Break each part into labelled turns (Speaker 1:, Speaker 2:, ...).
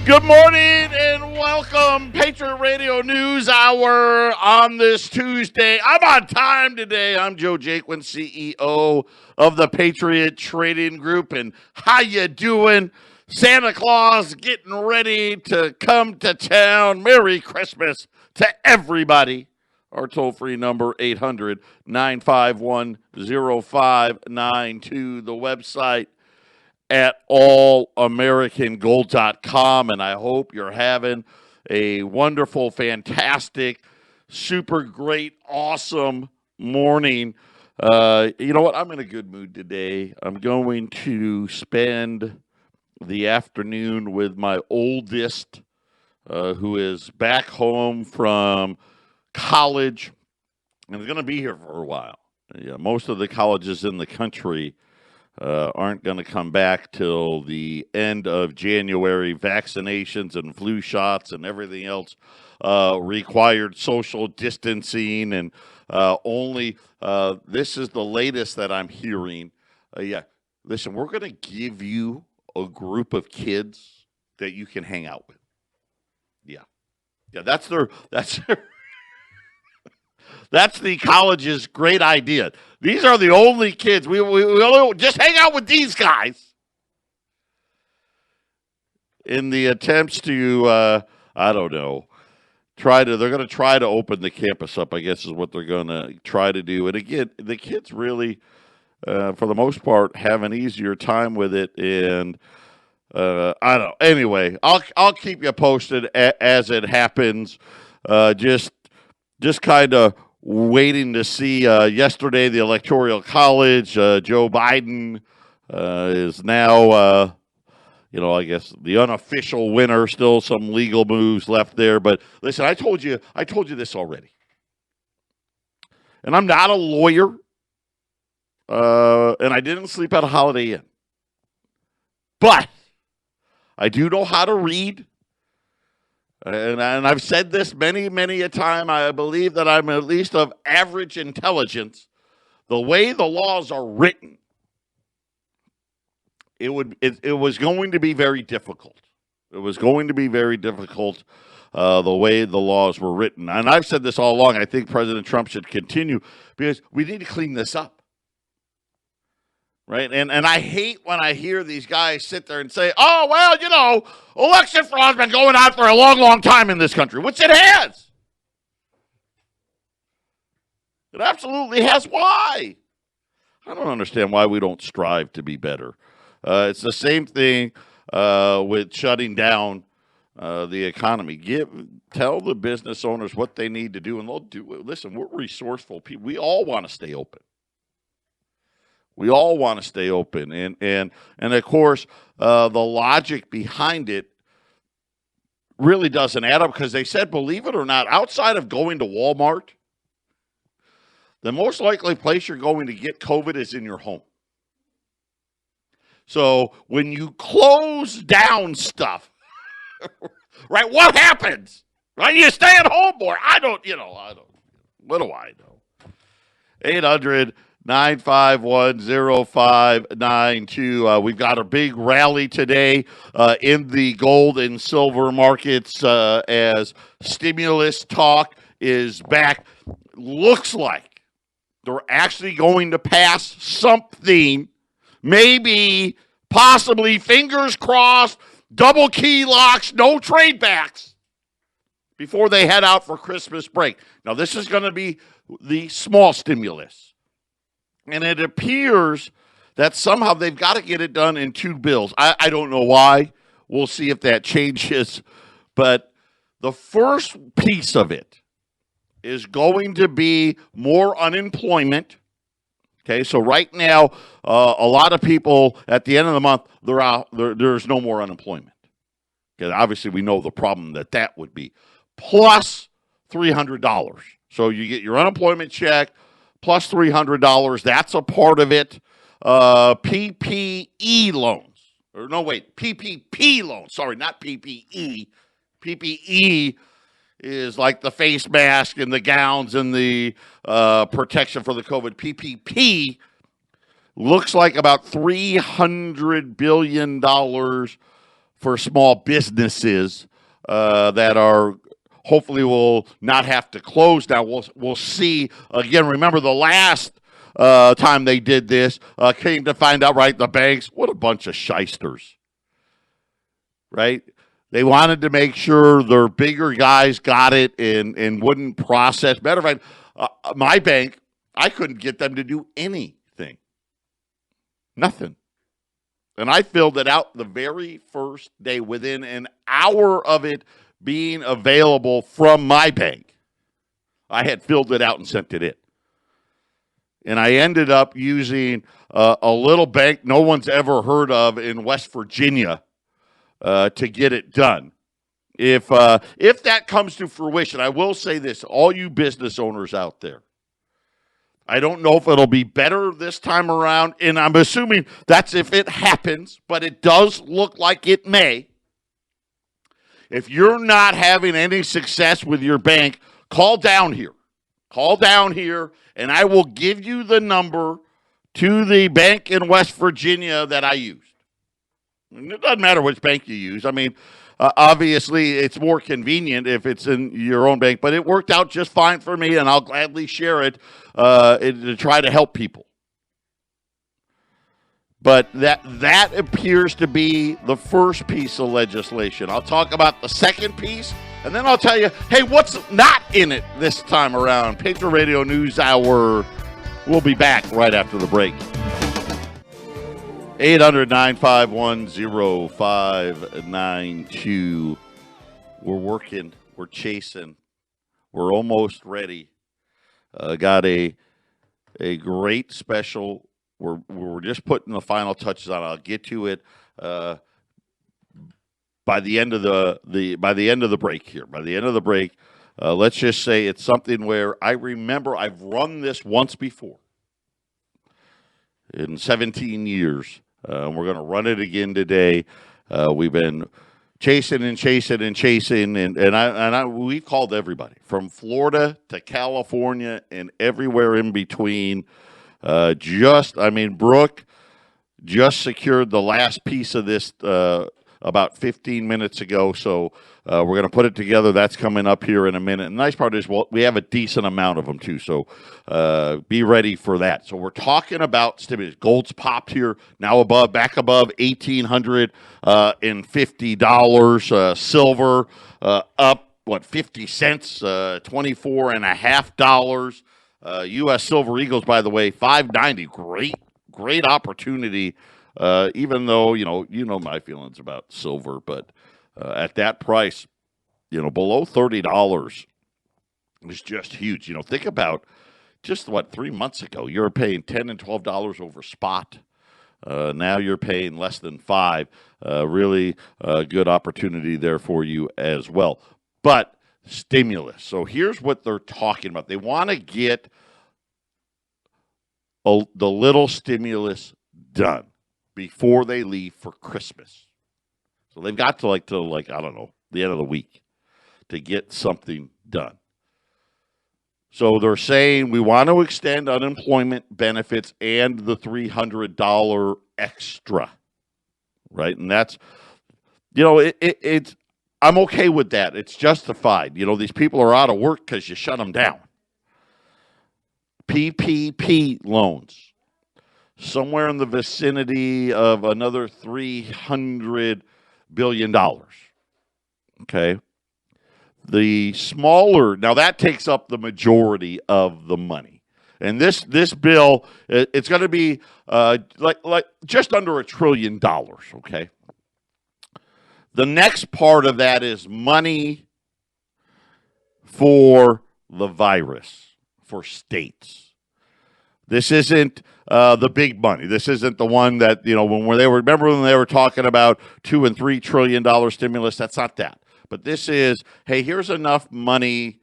Speaker 1: Good morning and welcome, Patriot Radio News Hour on this Tuesday. I'm on time today. I'm Joe Jaquin, CEO of the Patriot Trading Group. And how you doing? Santa Claus getting ready to come to town. Merry Christmas to everybody. Our toll-free number, 800-951-0592. The website at allamericangold.com, and I hope you're having a wonderful, fantastic, super great, awesome morning. You know what? I'm in a good mood today. I'm going to spend the afternoon with my oldest, who is back home from college and is going to be here for a while. Yeah, most of the colleges in the country aren't going to come back till the end of January. Vaccinations and flu shots and everything else required social distancing, and only this is the latest that I'm hearing. Listen, we're going to give you a group of kids that you can hang out with. Yeah, that's their That's the college's great idea. These are the only kids. We only just hang out with these guys in the attempts to, I don't know, they're going to try to open the campus up, I guess is what they're going to try to do. And again, the kids really, for the most part, have an easier time with it. And I don't know. Anyway, I'll keep you posted as it happens. Just kind of waiting to see. Yesterday, the Electoral College, Joe Biden is now, I guess the unofficial winner. Still some legal moves left there, but listen, I told you this already, and I'm not a lawyer, and I didn't sleep at a Holiday Inn, but I do know how to read. And I've said this many, many a time. I believe that I'm at least of average intelligence. The way the laws are written, it was going to be very difficult. It was going to be very difficult the way the laws were written. And I've said this all along. I think President Trump should continue because we need to clean this up. Right. And I hate when I hear these guys sit there and say, oh, well, election fraud has been going on for a long, long time in this country, which it has. It absolutely has. Why? I don't understand why we don't strive to be better. It's the same thing with shutting down the economy. Tell the business owners what they need to do, and they'll do it. Listen, we're resourceful people. We all want to stay open. We all want to stay open. And of course, the logic behind it really doesn't add up because they said, believe it or not, outside of going to Walmart, the most likely place you're going to get COVID is in your home. So when you close down stuff, right, what happens? Right? You stay at home more. I don't. What do I know? 800-951-0592. We've got a big rally today in the gold and silver markets as stimulus talk is back. Looks like they're actually going to pass something, maybe, possibly, fingers crossed, double key locks, no trade backs before they head out for Christmas break. Now, this is going to be the small stimulus. And it appears that somehow they've got to get it done in two bills. I don't know why. We'll see if that changes. But the first piece of it is going to be more unemployment. Okay, so right now, a lot of people at the end of the month, they're out. There's no more unemployment. Okay, obviously, we know the problem that would be. Plus $300. So you get your unemployment check, plus $300. That's a part of it. PPE loans. Or no, wait, PPP loans. Sorry, not PPE. PPE is like the face mask and the gowns and the protection for the COVID. PPP looks like about $300 billion for small businesses that are hopefully will not have to close now. We'll see. Again, remember the last time they did this, came to find out, right, the banks, what a bunch of shysters, right? They wanted to make sure their bigger guys got it and wouldn't process. Matter of fact, my bank, I couldn't get them to do anything. Nothing. And I filled it out the very first day within an hour of it being available from my bank. I had filled it out and sent it in. And I ended up using a little bank no one's ever heard of in West Virginia to get it done. If that comes to fruition, I will say this, all you business owners out there, I don't know if it'll be better this time around, and I'm assuming that's if it happens, but it does look like it may. If you're not having any success with your bank, call down here. Call down here, and I will give you the number to the bank in West Virginia that I used. And it doesn't matter which bank you use. I mean, obviously, it's more convenient if it's in your own bank, but it worked out just fine for me, and I'll gladly share it to try to help people. But that appears to be the first piece of legislation. I'll talk about the second piece, and then I'll tell you, hey, what's not in it this time around. Patriot Radio News Hour. We'll be back right after the break. 800-951-0592. We're working. We're chasing. We're almost ready. Got a great special. We're just putting the final touches on it. I'll get to it by the end of the break here. By the end of the break, let's just say it's something where I remember I've run this once before in 17 years. We're going to run it again today. We've been chasing and chasing and chasing, and we've called everybody from Florida to California and everywhere in between. Brooke just secured the last piece of this about 15 minutes ago, so we're going to put it together. That's coming up here in a minute. And the nice part is, well, we have a decent amount of them, too, so be ready for that. So we're talking about stimulus. Gold's popped here, now back above $1,850. Silver up, 50 cents, $24.50. U.S. Silver Eagles, by the way, $5.90. Great opportunity. Even though you know my feelings about silver, but at that price, below $30 is just huge. Think about just 3 months ago you were paying $10 and $12 over spot. Now you're paying less than $5. Really good opportunity there for you as well. But stimulus. So here's what they're talking about. They want to get the little stimulus done before they leave for Christmas. So they've got to I don't know, the end of the week to get something done. So they're saying we want to extend unemployment benefits and the $300 extra, right? And that's, it's I'm okay with that. It's justified. These people are out of work because you shut them down. PPP loans, somewhere in the vicinity of another $300 billion. Okay. The smaller, now that takes up the majority of the money. And this bill, it's going to be like just under $1 trillion. Okay. The next part of that is money for the virus, for states. This isn't the big money. This isn't the one that, when they were talking about $2 and $3 trillion stimulus. That's not that. But this is, hey, here's enough money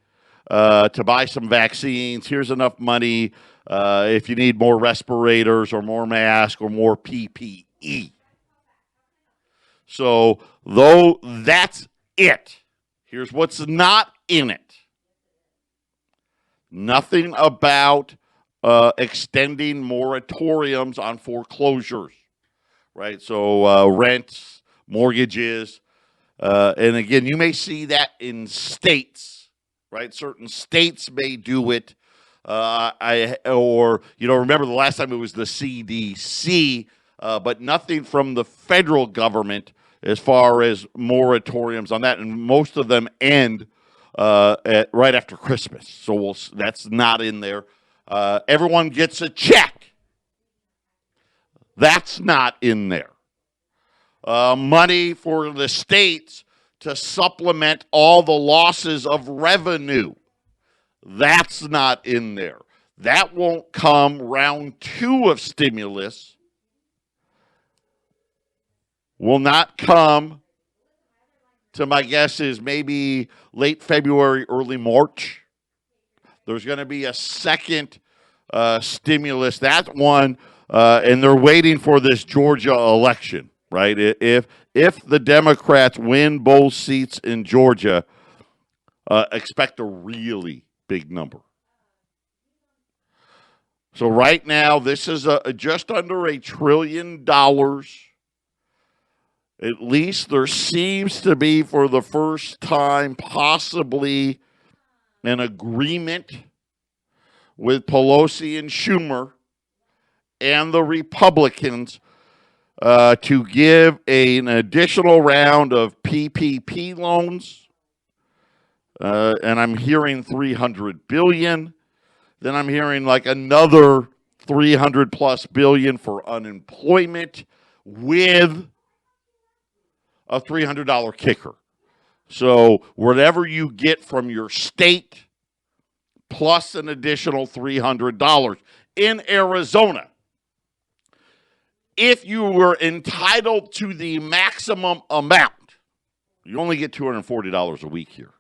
Speaker 1: to buy some vaccines. Here's enough money if you need more respirators or more masks or more PPE. So, though that's it, here's what's not in it. Nothing about extending moratoriums on foreclosures, right? So rents, mortgages. And again, you may see that in states, right? Certain states may do it. Remember the last time it was the CDC, but nothing from the federal government as far as moratoriums on that. And most of them end right after Christmas. So that's not in there. Everyone gets a check. That's not in there. Money for the states to supplement all the losses of revenue. That's not in there. That won't come round 2 of stimulus. Will not come to, my guess is maybe late February, early March. There's going to be a second stimulus. That one, and they're waiting for this Georgia election, right? If the Democrats win both seats in Georgia, expect a really big number. So right now, this is just under $1 trillion. At least there seems to be, for the first time, possibly an agreement with Pelosi and Schumer and the Republicans to give an additional round of PPP loans. And I'm hearing $300 billion. Then I'm hearing like another $300+ billion for unemployment with a $300 kicker. So whatever you get from your state plus an additional $300 in Arizona. If you were entitled to the maximum amount, you only get $240 a week here.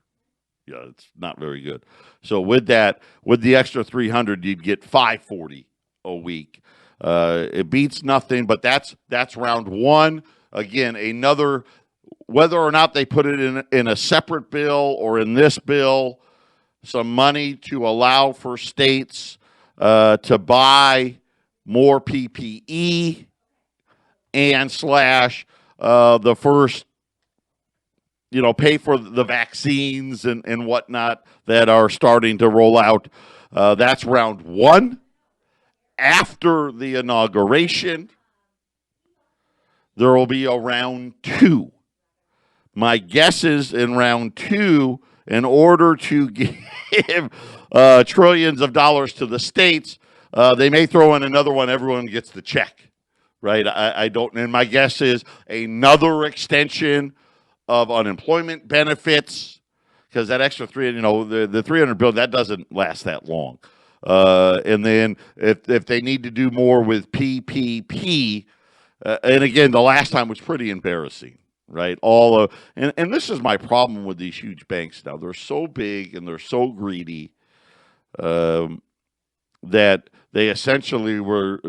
Speaker 1: Yeah, it's not very good. So with that, with the extra $300, you'd get $540 a week. It beats nothing, but that's round 1. Again, another, whether or not they put it in a separate bill or in this bill, some money to allow for states to buy more PPE and the first, pay for the vaccines and whatnot that are starting to roll out. That's round 1. After the inauguration, there will be a round 2. My guess is in round 2, in order to give trillions of dollars to the states, they may throw in another one. Everyone gets the check, right? I don't, and my guess is another extension of unemployment benefits, because that extra the $300 billion, that doesn't last that long. And then if they need to do more with PPP, and again, the last time was pretty embarrassing, right? And this is my problem with these huge banks now. They're so big and they're so greedy that they essentially were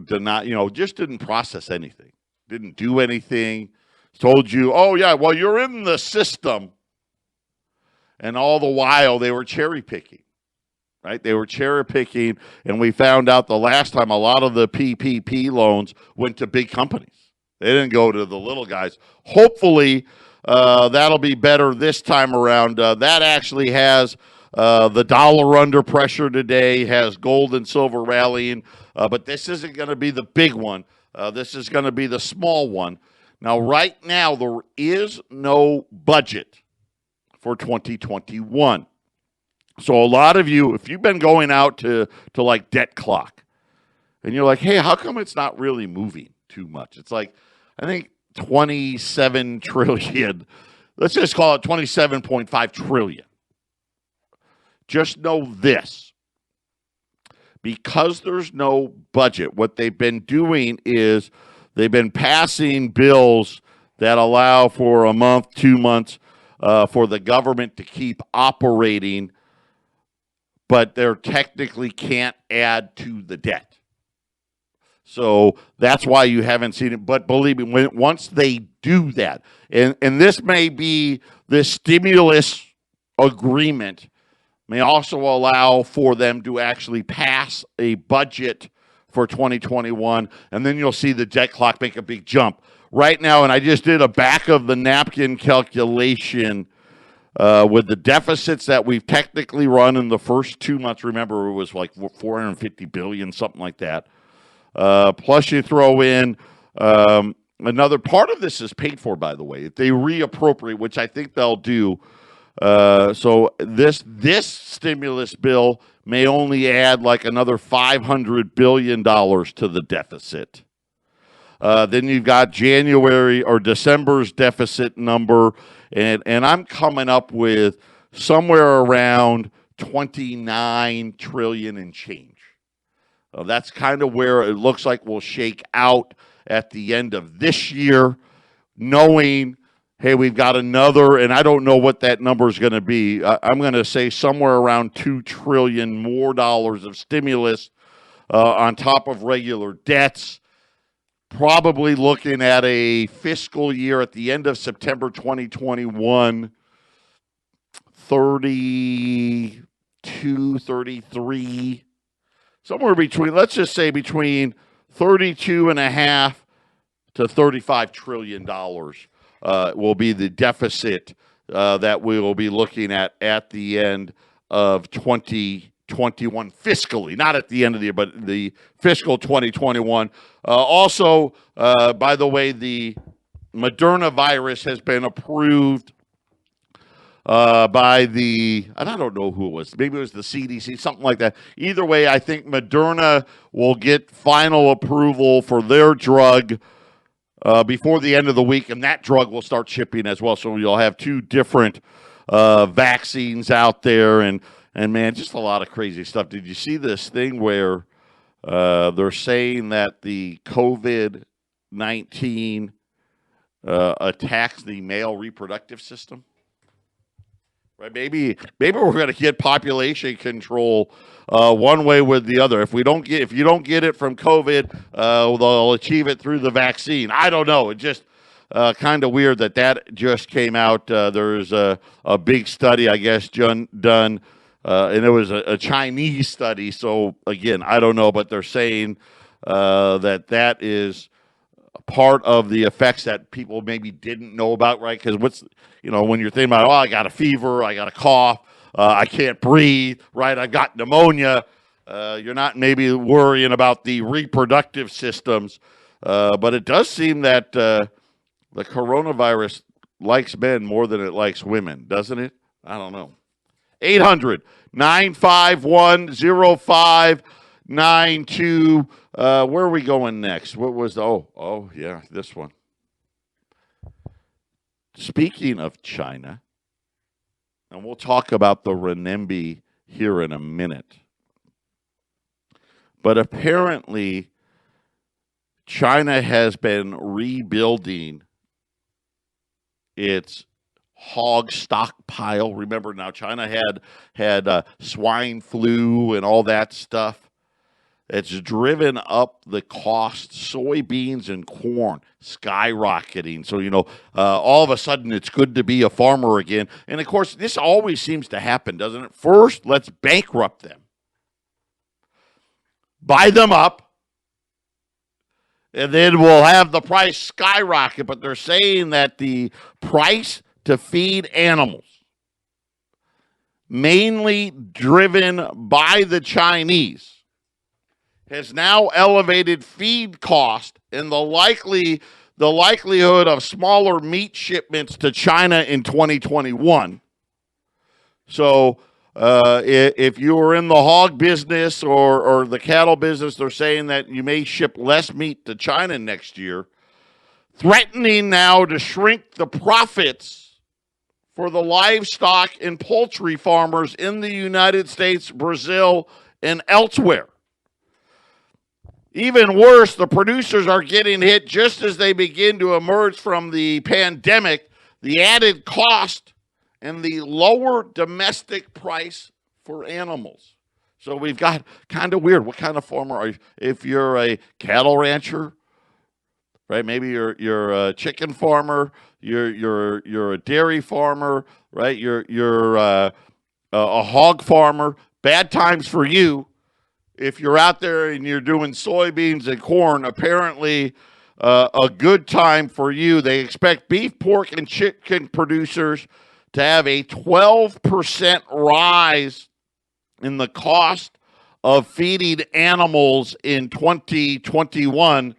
Speaker 1: just didn't process anything, didn't do anything. Told you, oh, yeah, well, you're in the system. And all the while, they were cherry picking, right? They were cherry picking, and we found out the last time a lot of the PPP loans went to big companies. They didn't go to the little guys. Hopefully, that'll be better this time around. That actually has the dollar under pressure today, has gold and silver rallying, but this isn't going to be the big one. This is going to be the small one. Now, right now, there is no budget for 2021. So a lot of you, if you've been going out to like Debt Clock, and you're like, hey, how come it's not really moving too much? It's like, I think 27 trillion. Let's just call it 27.5 trillion. Just know this. Because there's no budget, what they've been doing is they've been passing bills that allow for a month, 2 months for the government to keep operating, but they technically can't add to the debt. So that's why you haven't seen it. But believe me, once they do that, and this may be this stimulus agreement may also allow for them to actually pass a budget for 2021, and then you'll see the debt clock make a big jump. right now, and I just did a back of the napkin calculation with the deficits that we've technically run in the first 2 months. Remember, it was like 450 billion, something like that. Plus, you throw in another part of this is paid for, by the way. If they reappropriate, which I think they'll do. So this stimulus bill may only add like another $500 billion to the deficit. Then you've got January or December's deficit number, and I'm coming up with somewhere around 29 trillion and change. That's kind of where it looks like we'll shake out at the end of this year, knowing, hey, we've got another, and I don't know what that number is going to be. I'm going to say somewhere around $2 trillion more dollars of stimulus on top of regular debts. Probably looking at a fiscal year at the end of September 2021, 32, 33, somewhere between, let's just say between 32 and a half to $35 trillion will be the deficit that we will be looking at the end of 2021 fiscally, not at the end of the year, but the fiscal 2021. Also, by the way, the Moderna virus has been approved by and I don't know who it was. Maybe it was the CDC, something like that. Either way, I think Moderna will get final approval for their drug before the end of the week, and that drug will start shipping as well. So you'll have two different vaccines out there, and man, just a lot of crazy stuff. Did you see this thing where they're saying that the COVID-19 attacks the male reproductive system? Right? Maybe we're going to get population control one way with the other. If you don't get it from COVID, they'll achieve it through the vaccine. I don't know. It just kind of weird that just came out. There's a big study, I guess, done, and it was a Chinese study. So again, I don't know, but they're saying that is part of the effects that people maybe didn't know about, right? Because when you're thinking about, I got a fever, I got a cough, I can't breathe, right? I got pneumonia. You're not maybe worrying about the reproductive systems, but it does seem that the coronavirus likes men more than it likes women, doesn't it? I don't know. 800-951-0592. Where are we going next? What was yeah, this one. Speaking of China, and we'll talk about the renminbi here in a minute, but apparently China has been rebuilding its hog stockpile. Remember now, China had swine flu and all that stuff. It's driven up the cost. Soybeans and corn skyrocketing. So, all of a sudden it's good to be a farmer again. And of course, this always seems to happen, doesn't it? First, let's bankrupt them. Buy them up. And then we'll have the price skyrocket. But they're saying that the price to feed animals, mainly driven by the Chinese, has now elevated feed cost and the likelihood of smaller meat shipments to China in 2021. So if you were in the hog business or the cattle business, they're saying that you may ship less meat to China next year, threatening now to shrink the profits for the livestock and poultry farmers in the United States, Brazil, and elsewhere. Even worse, the producers are getting hit just as they begin to emerge from the pandemic, the added cost and the lower domestic price for animals. So we've got kind of weird. What kind of farmer are you? If you're a cattle rancher, right? Maybe you're a chicken farmer, you're a dairy farmer, right? You're a hog farmer. Bad times for you. If you're out there and you're doing soybeans and corn, apparently a good time for you. They expect beef, pork, and chicken producers to have a 12% rise in the cost of feeding animals in 2021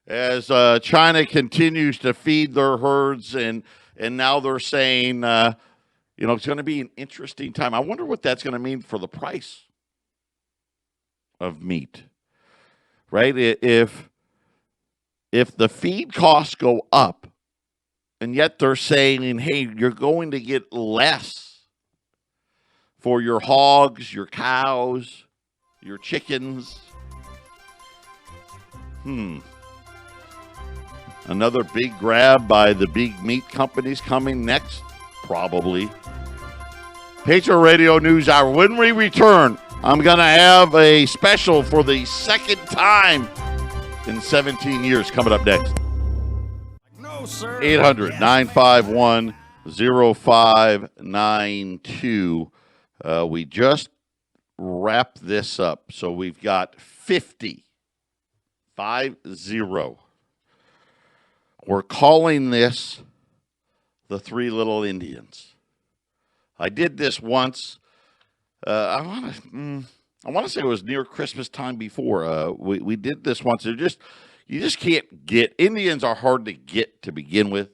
Speaker 1: as China continues to feed their herds, and now they're saying, it's going to be an interesting time. I wonder what that's going to mean for the price of meat, right? If the feed costs go up, and yet they're saying, hey, you're going to get less for your hogs, your cows, your chickens. Another big grab by the big meat companies coming next? Probably. Patriot Radio News Hour. When we return, I'm going to have a special for the second time in 17 years coming up next. 800-951-0592. We just wrapped this up. So we've got 50. We're calling this the Three Little Indians. I did this once. I want to say it was near Christmas time before. We did this once. You just can't get. Indians are hard to get to begin with.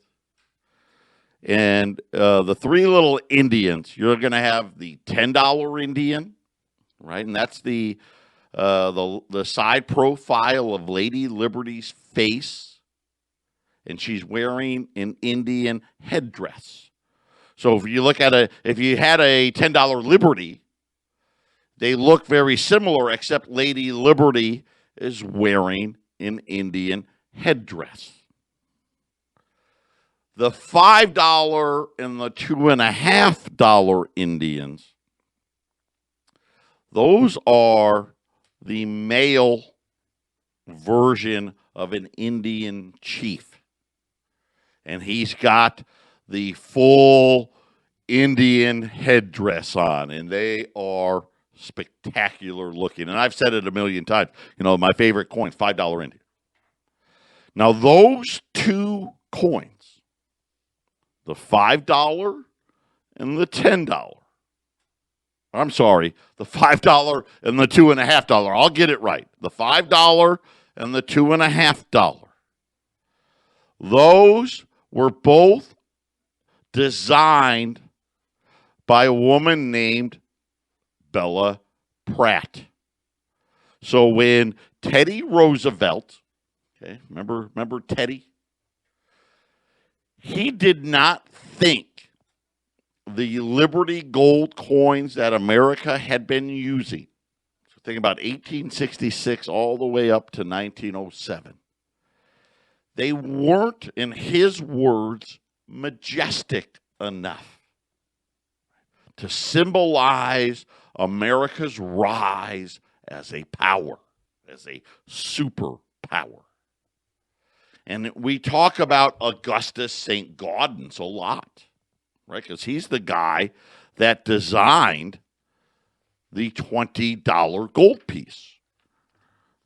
Speaker 1: And the Three Little Indians, you're going to have the $10 Indian, right? And that's the side profile of Lady Liberty's face. And she's wearing an Indian headdress. So if you had a $10 Liberty, they look very similar, except Lady Liberty is wearing an Indian headdress. The $5 and the $2.50 Indians, those are the male version of an Indian chief. And he's got the full Indian headdress on, and they are spectacular looking. And I've said it a million times. My favorite coin, $5 Indian. Now, those two coins, the $5 and the $10. I'm sorry, the $5 and the $2.50. I'll get it right. The $5 and the $2.50. Those were both designed by a woman named Bella Pratt. So when Teddy Roosevelt, okay, remember Teddy? He did not think the Liberty gold coins that America had been using, so think about 1866 all the way up to 1907, they weren't, in his words, majestic enough to symbolize America's rise as a power, as a superpower. And we talk about Augustus St. Gaudens a lot, right? Because he's the guy that designed the $20 gold piece,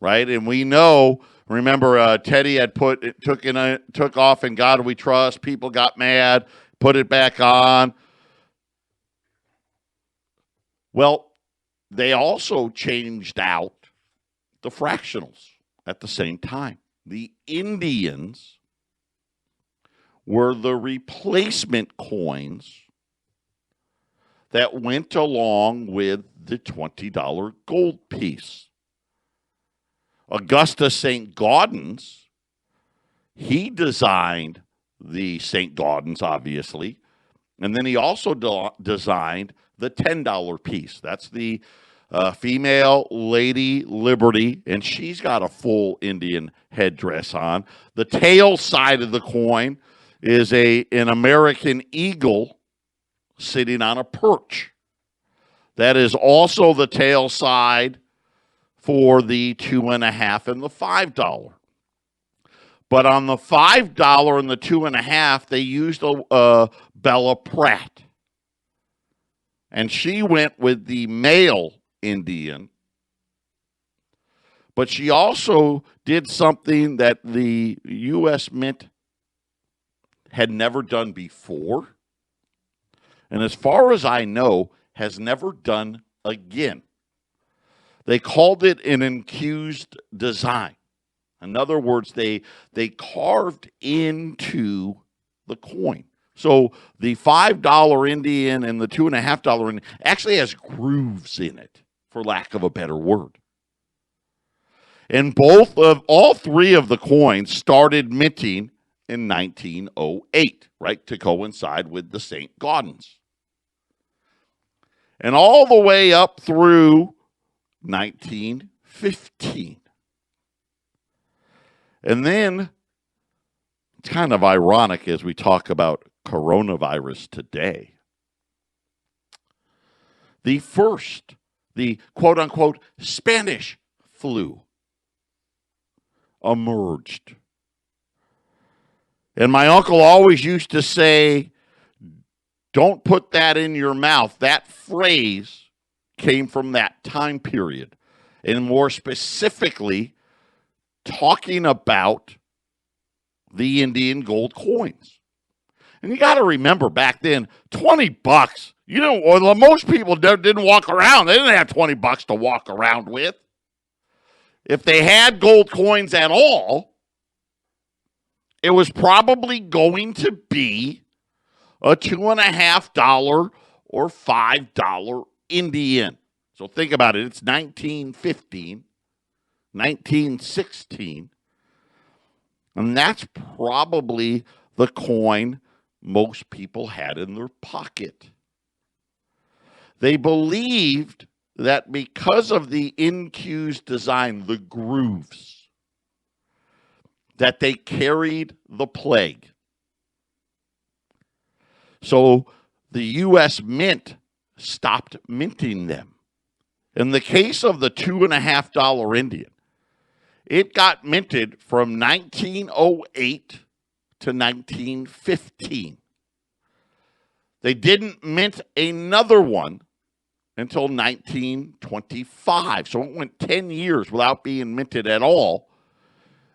Speaker 1: right? And we know, remember, Teddy had took off "In God We Trust." People got mad, put it back on. Well, they also changed out the fractionals at the same time. The Indians were the replacement coins that went along with the $20 gold piece. Augustus St. Gaudens, he designed the St. Gaudens, obviously, and then he also designed the $10 piece. That's the female Lady Liberty, and she's got a full Indian headdress on. The tail side of the coin is an American eagle sitting on a perch. That is also the tail side for the $2.50 and the $5. But on the $5 and the $2.50, they used Bella Pratt. And she went with the male Indian. But she also did something that the U.S. Mint had never done before, and as far as I know, has never done again. They called it an infused design. In other words, they carved into the coin. So the $5 Indian and the $2.50 Indian actually has grooves in it, for lack of a better word. And all three of the coins started minting in 1908, right, to coincide with the St. Gaudens. And all the way up through 1915. And then, it's kind of ironic as we talk about coronavirus today. The quote-unquote Spanish flu emerged. And my uncle always used to say, don't put that in your mouth. That phrase came from that time period. And more specifically, talking about the Indian gold coins. And you got to remember back then, $20, most people didn't walk around. They didn't have $20 to walk around with. If they had gold coins at all, it was probably going to be a $2.50 or $5 Indian. So think about it. It's 1915, 1916, and that's probably the coin most people had in their pocket. They believed that because of the infused design, the grooves, that they carried the plague. So the U.S. Mint stopped minting them. In the case of the $2.50 Indian, it got minted from 1908 to 1915. They didn't mint another one until 1925. So it went 10 years without being minted at all.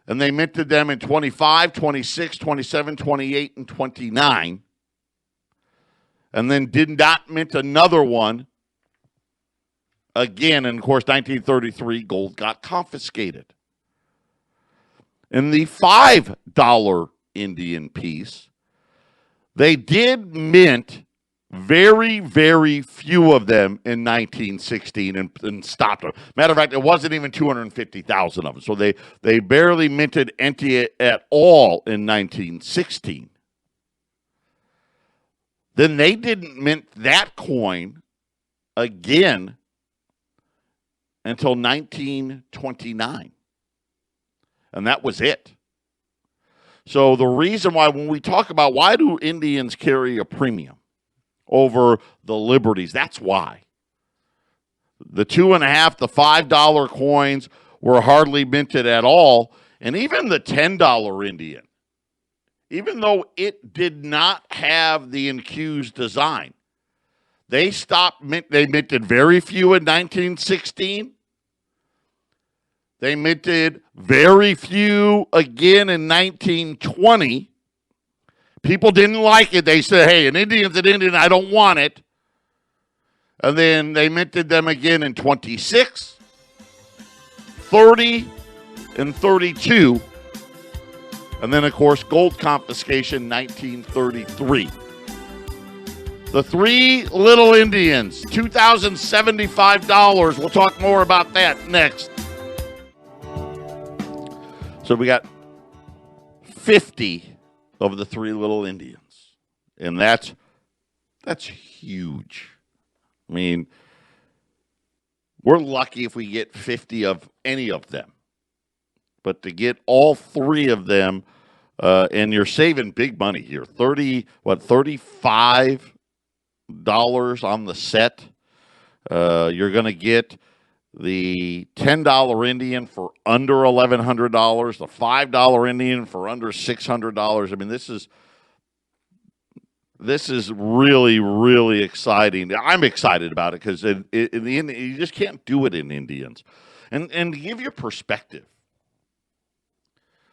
Speaker 1: And they minted them in 25, 26, 27, 28, and 29. And then did not mint another one again. And, of course, 1933, gold got confiscated. In the $5 Indian piece, they did mint very, very few of them in 1916 and stopped them. Matter of fact, it wasn't even 250,000 of them. So they barely minted any at all in 1916. Then they didn't mint that coin again until 1929. And that was it. So the reason why, when we talk about why do Indians carry a premium over the liberties, that's why. The $2.50, the $5 coins were hardly minted at all. And even the $10 Indian, even though it did not have the infused design, they minted very few in 1916. They minted very few again in 1920. People didn't like it. They said, hey, an Indian's an Indian. I don't want it. And then they minted them again in 26, 30, and 32. And then, of course, gold confiscation, 1933. The three little Indians, $2,075. We'll talk more about that next. So we got 50 of the three little Indians. And that's huge. I mean, we're lucky if we get 50 of any of them. But to get all three of them, and you're saving big money here. $35 on the set. You're going to get the $10 Indian for under $1,100, the $5 Indian for under $600. I mean, this is really, really exciting. I'm excited about it because in the you just can't do it in Indians. And to give you perspective,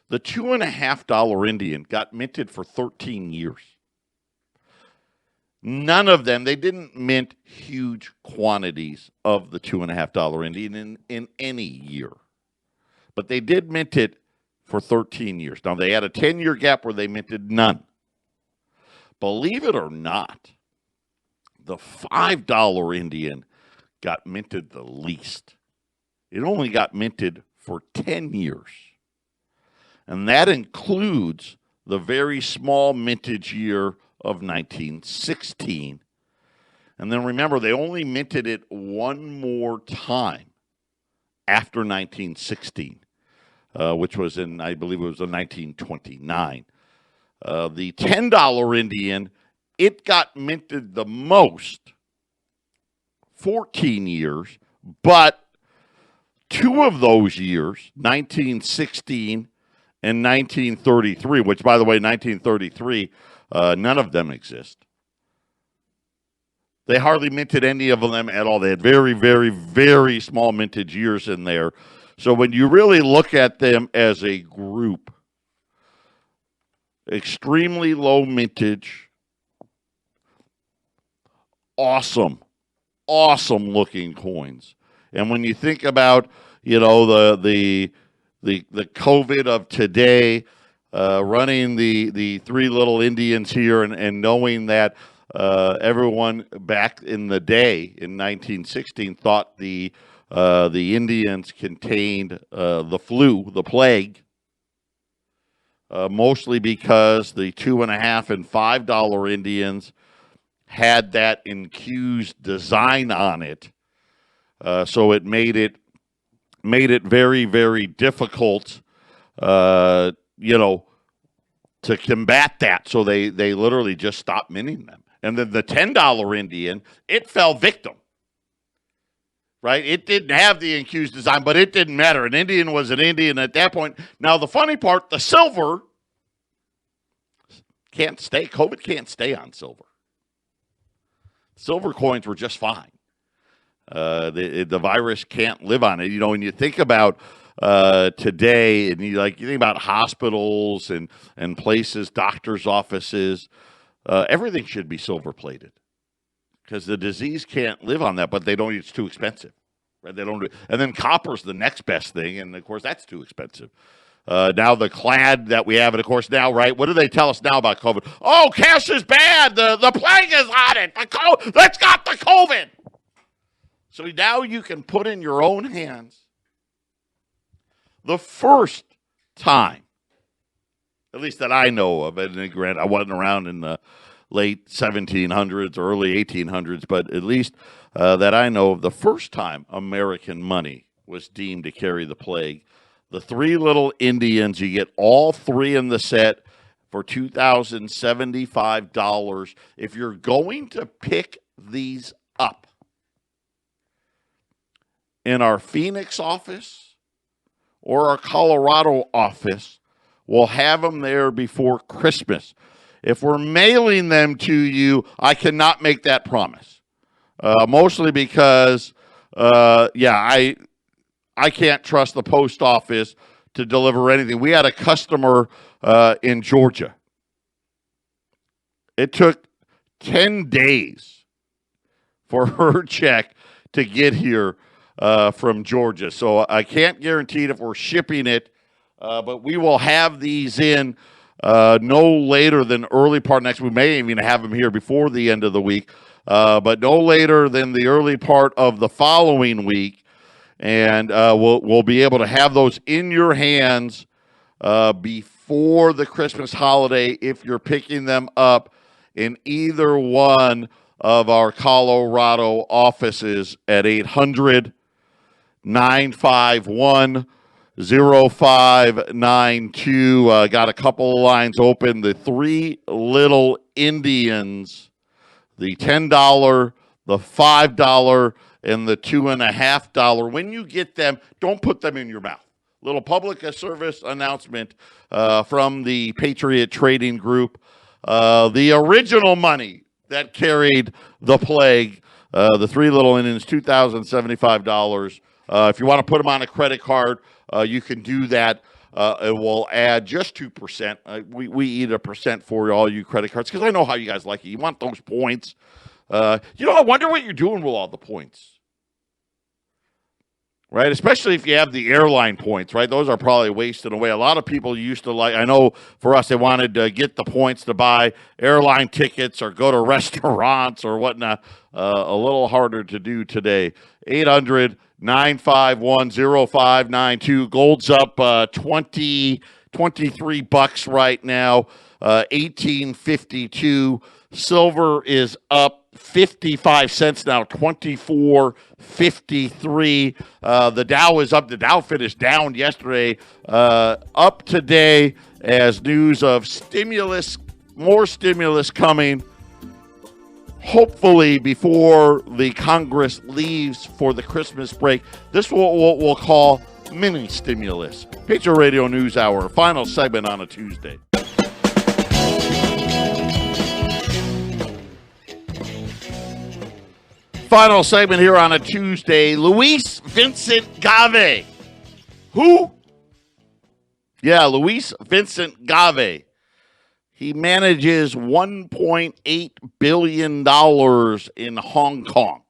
Speaker 1: the $2.50 Indian got minted for 13 years. None of them, they didn't mint huge quantities of the $2.50 Indian in any year. But they did mint it for 13 years. Now, they had a 10-year gap where they minted none. Believe it or not, the $5 Indian got minted the least. It only got minted for 10 years. And that includes the very small mintage year of 1916. And then remember, they only minted it one more time after 1916, which was in, I believe it was in 1929. The $10 Indian, it got minted the most, 14 years, but two of those years, 1916 and 1933, which, by the way, 1933, none of them exist. They hardly minted any of them at all. They had very, very, very small mintage years in there. So when you really look at them as a group, extremely low mintage, awesome looking coins. And when you think about, the COVID of today, running the three little Indians here and knowing that everyone back in the day in 1916 thought the Indians contained the flu, the plague, mostly because the $2.50 and $5 Indians had that infused design on it. So it made it very, very difficult, to combat that. So they literally just stopped minting them. And then the $10 Indian, it fell victim. Right? It didn't have the infused design, but it didn't matter. An Indian was an Indian at that point. Now, the funny part, the silver can't stay. COVID can't stay on silver. Silver coins were just fine. The virus can't live on it. When you think about today, and you think about hospitals and places, doctors' offices, everything should be silver plated because the disease can't live on that. But they don't. It's too expensive. Right? They don't. And then copper's the next best thing, and of course that's too expensive. Now the clad that we have, and of course now, right? What do they tell us now about COVID? Oh, cash is bad. The plague is on it. That's got the COVID. So now you can put in your own hands the first time, at least that I know of, and granted, I wasn't around in the late 1700s or early 1800s, but at least that I know of, the first time American money was deemed to carry the plague. The three little Indians, you get all three in the set for $2,075. If you're going to pick these up in our Phoenix office or our Colorado office, we'll have them there before Christmas. If we're mailing them to you, I cannot make that promise. Mostly because, I can't trust the post office to deliver anything. We had a customer in Georgia. It took 10 days for her check to get here from Georgia. So I can't guarantee it if we're shipping it, but we will have these in no later than early part next week. We may even have them here before the end of the week, but no later than the early part of the following week. And we'll be able to have those in your hands before the Christmas holiday if you're picking them up in either one of our Colorado offices at 800-951-0592. Got a couple of lines open. The three little Indians, the $10, the $5, and the $2.50. When you get them, don't put them in your mouth. Little public service announcement from the Patriot Trading Group. The original money that carried the plague, the three little Indians, $2,075. If you want to put them on a credit card, you can do that. It will add just 2%. We eat 1% for all you credit cards because I know how you guys like it. You want those points. I wonder what you're doing with all the points. Right, especially if you have the airline points, right? Those are probably wasted away. A lot of people used to I know for us, they wanted to get the points to buy airline tickets or go to restaurants or whatnot. A little harder to do today. 800-951-0592. Gold's up 23 bucks right now, 18.52. Silver is up 55 cents now, 24.53. The Dow is up. The Dow finished down yesterday, up today as news of more stimulus coming, hopefully before the Congress leaves for the Christmas break. This is what we'll call mini stimulus. Patriot Radio News Hour, final segment on a Tuesday. Final segment here on a Tuesday. Luis Vincent Gave. Who? Yeah, Luis Vincent Gave. He manages $1.8 billion in Hong Kong.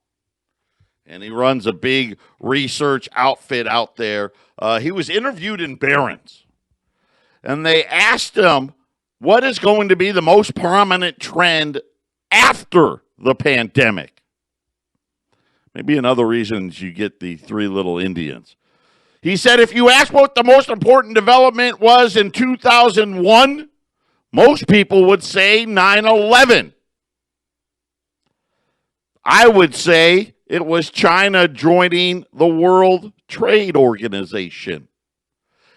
Speaker 1: And he runs a big research outfit out there. He was interviewed in Barron's. And they asked him, what is going to be the most prominent trend after the pandemic? Maybe another reasons you get the three little Indians. He said, if you ask what the most important development was in 2001, most people would say 9/11. I would say it was China joining the World Trade Organization.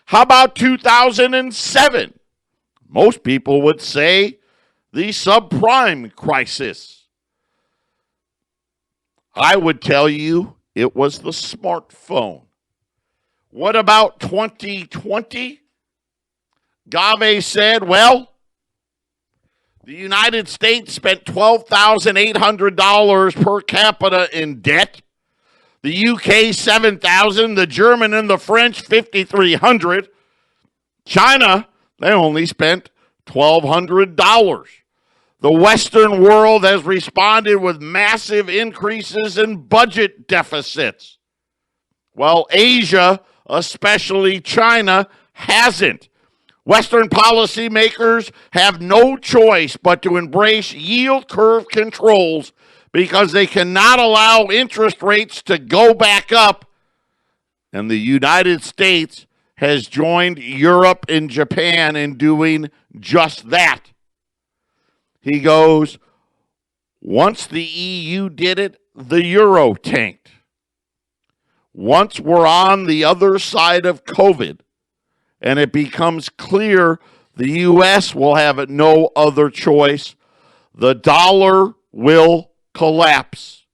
Speaker 1: How about 2007? Most people would say the subprime crisis. I would tell you it was the smartphone. What about 2020? Gave said, well, the United States spent $12,800 per capita in debt. The UK, $7,000. The German and the French, $5,300. China, they only spent $1,200. The Western world has responded with massive increases in budget deficits. While Asia, especially China, hasn't. Western policymakers have no choice but to embrace yield curve controls because they cannot allow interest rates to go back up. And the United States has joined Europe and Japan in doing just that. He goes, once the EU did it, the euro tanked. Once we're on the other side of COVID and it becomes clear the U.S. will have no other choice, the dollar will collapse.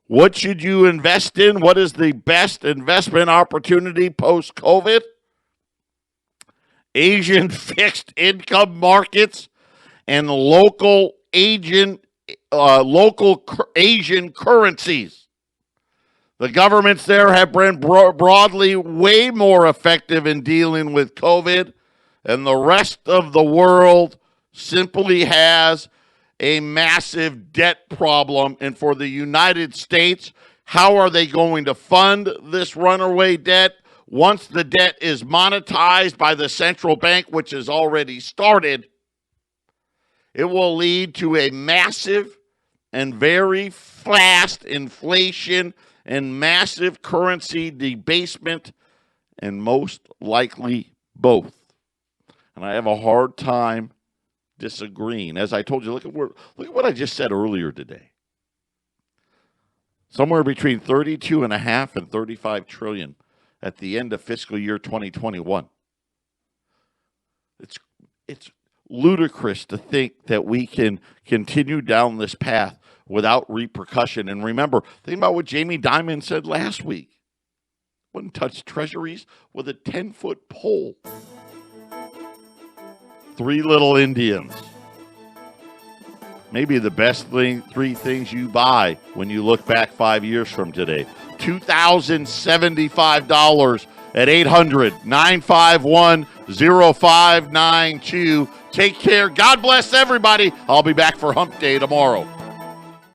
Speaker 1: What should you invest in? What is the best investment opportunity post-COVID? Asian fixed income markets and local Asian currencies. The governments there have been broadly way more effective in dealing with COVID, and the rest of the world simply has a massive debt problem. And for the United States, how are they going to fund this runaway debt? Once the debt is monetized by the central bank, which has already started, it will lead to a massive and very fast inflation and massive currency debasement, and most likely both. And I have a hard time disagreeing. As I told you, look at what I just said earlier today. Somewhere between 32.5 and 35 trillion at the end of fiscal year 2021. It's ludicrous to think that we can continue down this path without repercussion. And remember, think about what Jamie Dimon said last week. Wouldn't touch treasuries with a 10-foot pole. Three little Indians. Maybe the best three things you buy when you look back 5 years from today. $2,075 at 800-951-0592. Take care. God bless everybody. I'll be back for Hump Day tomorrow.